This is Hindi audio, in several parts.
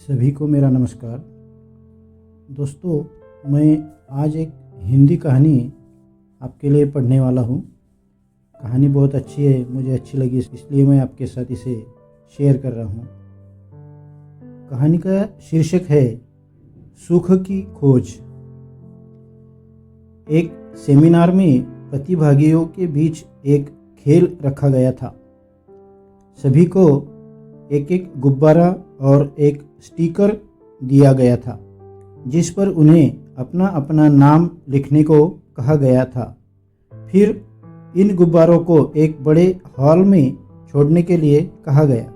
सभी को मेरा नमस्कार। दोस्तों, मैं आज एक हिंदी कहानी आपके लिए पढ़ने वाला हूँ। कहानी बहुत अच्छी है, मुझे अच्छी लगी, इसलिए मैं आपके साथ इसे शेयर कर रहा हूँ। कहानी का शीर्षक है सुख की खोज। एक सेमिनार में प्रतिभागियों के बीच एक खेल रखा गया था। सभी को एक एक गुब्बारा और एक स्टिकर दिया गया था, जिस पर उन्हें अपना अपना नाम लिखने को कहा गया था। फिर इन गुब्बारों को एक बड़े हॉल में छोड़ने के लिए कहा गया।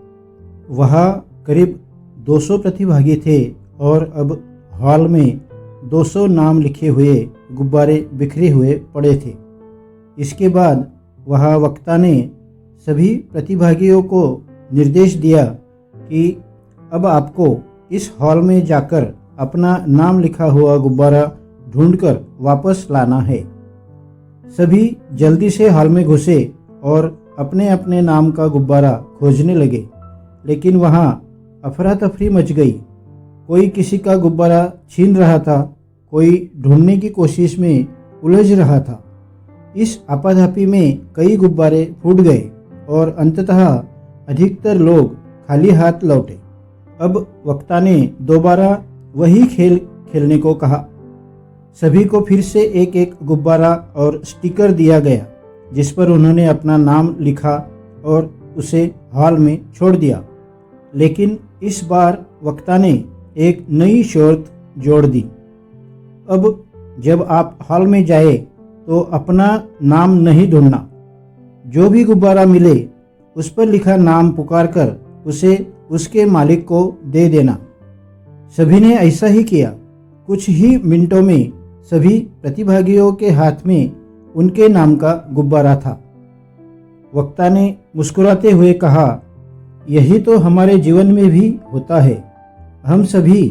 वहाँ करीब 200 प्रतिभागी थे और अब हॉल में 200 नाम लिखे हुए गुब्बारे बिखरे हुए पड़े थे। इसके बाद वहाँ वक्ता ने सभी प्रतिभागियों को निर्देश दिया कि अब आपको इस हॉल में जाकर अपना नाम लिखा हुआ गुब्बारा ढूंढकर वापस लाना है। सभी जल्दी से हॉल में घुसे और अपने अपने नाम का गुब्बारा खोजने लगे, लेकिन वहाँ अफरा तफरी मच गई। कोई किसी का गुब्बारा छीन रहा था, कोई ढूंढने की कोशिश में उलझ रहा था। इस आपाधापी में कई गुब्बारे फूट गए और अंततः अधिकतर लोग खाली हाथ लौटे। अब वक्ता ने दोबारा वही खेल खेलने को कहा। सभी को फिर से एक एक गुब्बारा और स्टिकर दिया गया, जिस पर उन्होंने अपना नाम लिखा और उसे हॉल में छोड़ दिया। लेकिन इस बार वक्ता ने एक नई शर्त जोड़ दी। अब जब आप हॉल में जाए तो अपना नाम नहीं ढूंढना। जो भी गुब्बारा मिले उस पर लिखा नाम पुकारकर उसे उसके मालिक को दे देना। सभी ने ऐसा ही किया। कुछ ही मिनटों में सभी प्रतिभागियों के हाथ में उनके नाम का गुब्बारा था। वक्ता ने मुस्कुराते हुए कहा, यही तो हमारे जीवन में भी होता है। हम सभी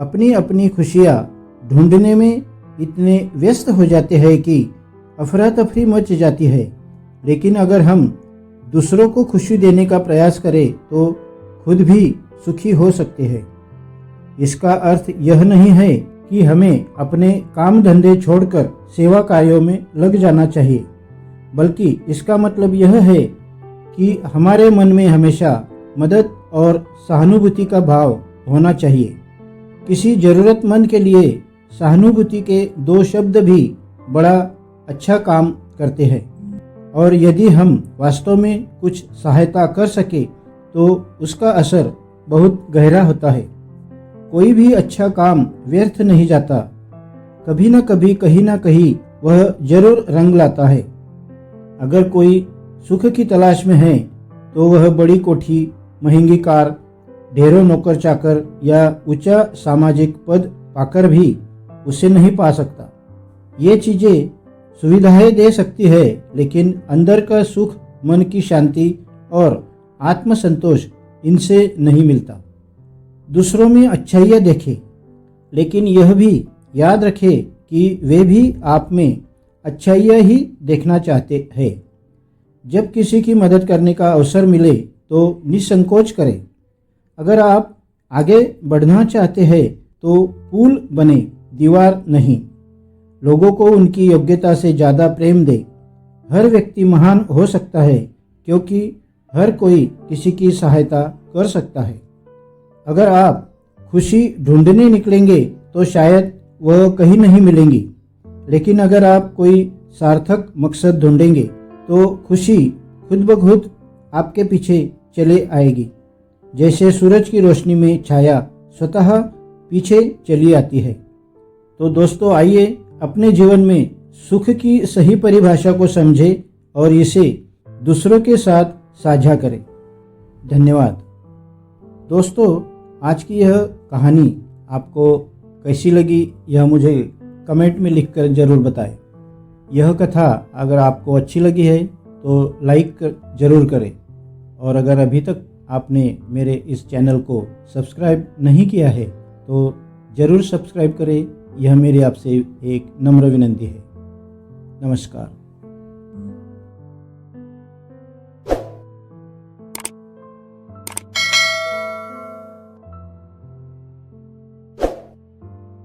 अपनी अपनी खुशियाँ ढूंढने में इतने व्यस्त हो जाते हैं कि अफरा तफरी मच जाती है। लेकिन अगर हम दूसरों को खुशी देने का प्रयास करें तो खुद भी सुखी हो सकते हैं। इसका अर्थ यह नहीं है कि हमें अपने काम धंधे छोड़कर सेवा कार्यों में लग जाना चाहिए, बल्कि इसका मतलब यह है कि हमारे मन में हमेशा मदद और सहानुभूति का भाव होना चाहिए। किसी ज़रूरतमंद के लिए सहानुभूति के 2 शब्द भी बड़ा अच्छा काम करते हैं, और यदि हम वास्तव में कुछ सहायता कर सके तो उसका असर बहुत गहरा होता है। कोई भी अच्छा काम व्यर्थ नहीं जाता। कभी न कभी कहीं ना कहीं वह जरूर रंग लाता है। अगर कोई सुख की तलाश में है तो वह बड़ी कोठी, महंगी कार, ढेरों नौकर चाकर या ऊंचा सामाजिक पद पाकर भी उसे नहीं पा सकता। ये चीज़ें सुविधाएं दे सकती है, लेकिन अंदर का सुख, मन की शांति और आत्मसंतोष इनसे नहीं मिलता। दूसरों में अच्छाइयाँ देखें, लेकिन यह भी याद रखें कि वे भी आप में अच्छाइयाँ ही देखना चाहते हैं। जब किसी की मदद करने का अवसर मिले तो निसंकोच करें। अगर आप आगे बढ़ना चाहते हैं तो पुल बने, दीवार नहीं। लोगों को उनकी योग्यता से ज़्यादा प्रेम दे। हर व्यक्ति महान हो सकता है, क्योंकि हर कोई किसी की सहायता कर सकता है। अगर आप खुशी ढूंढने निकलेंगे तो शायद वह कहीं नहीं मिलेंगी, लेकिन अगर आप कोई सार्थक मकसद ढूंढेंगे तो खुशी खुद ब खुद आपके पीछे चले आएगी। जैसे सूरज की रोशनी में छाया स्वतः पीछे चली आती है। तो दोस्तों, आइए अपने जीवन में सुख की सही परिभाषा को समझें और इसे दूसरों के साथ साझा करें। धन्यवाद। दोस्तों, आज की यह कहानी आपको कैसी लगी यह मुझे कमेंट में लिखकर ज़रूर बताएं। यह कथा अगर आपको अच्छी लगी है तो लाइक ज़रूर करें, और अगर अभी तक आपने मेरे इस चैनल को सब्सक्राइब नहीं किया है तो ज़रूर सब्सक्राइब करें। यह मेरी आपसे एक नम्र विनती है। नमस्कार।